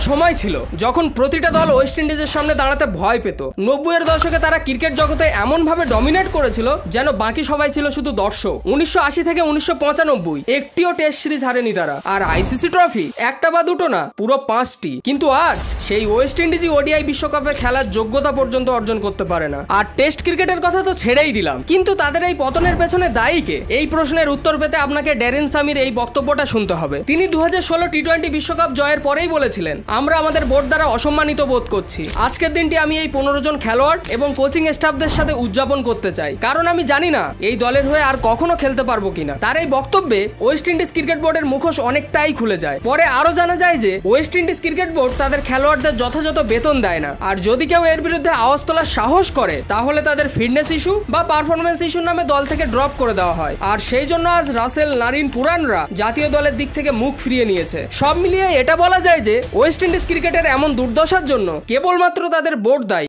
সময় ছিল যখন প্রতিটা দল ওয়েস্ট ইন্ডিজের সামনে দাঁড়াতে ভয় পেত। 90-এর দশকে তারা ক্রিকেট জগতে এমন ভাবে ডমিনেট করেছিল যেন বাকি সবাই ছিল শুধু দর্শক। 1980 থেকে 1995 একটিও টেস্ট সিরিজ হারেনি তারা। আর আইসিসি ট্রফি একটা বা দুটো না, পুরো 5টি। কিন্তু আজ সেই ওয়েস্ট ইন্ডিজই ওডিআই বিশ্বকাপে খেলার যোগ্যতা পর্যন্ত অর্জন করতে পারে না। আর টেস্ট ক্রিকেটের কথা তো ছেড়েই দিলাম, কিন্তু তাদের এই পতনের পেছনে দায়ী কে? এই প্রশ্নের উত্তর পেতে আপনাকে ড্যারেন সামির এই বক্তব্যটা শুনতে হবে। তিনি 2016 টি20 বিশ্বকাপ জয়ের পরেই বলেছিলেন, আমরা আমাদের বোর্ড দ্বারা অসম্মানিত বোধ করছি। আজকের দিনটি আমি এই 15 জন খেলোয়াড় এবং কোচিং স্টাফদের সাথে উদযাপন করতে চাই, কারণ আমি জানি না এই দলের হয়ে আর কখনো খেলতে পারবো কিনা। তার এই বক্তব্যে ওয়েস্ট ইন্ডিজ ক্রিকেট বোর্ডের মুখোশ অনেকটাই খুলে যায়। পরে আরো জানা যায় যে ওয়েস্ট ইন্ডিজ ক্রিকেট বোর্ড তাদের খেলোয়াড়দের যথাযথ বেতন দেয় না, আর যদি কেউ এর বিরুদ্ধে আওয়াজ তোলার সাহস করে তাহলে তাদের ফিটনেস ইস্যু বা পারফরমেন্স ইস্যুর নামে দল থেকে ড্রপ করে দেওয়া হয়। আর সেই জন্য আজ রাসেল, নারিন, পুরানরা জাতীয় দলের দিক থেকে মুখ ফিরিয়ে নিয়েছে। সব মিলিয়ে এটা বলা যায় যে ওয়েস্ট ইন্ডিজ ক্রিকেটের এমন দুর্দশার জন্য কেবলমাত্র তাদের বোর্ড দায়ী।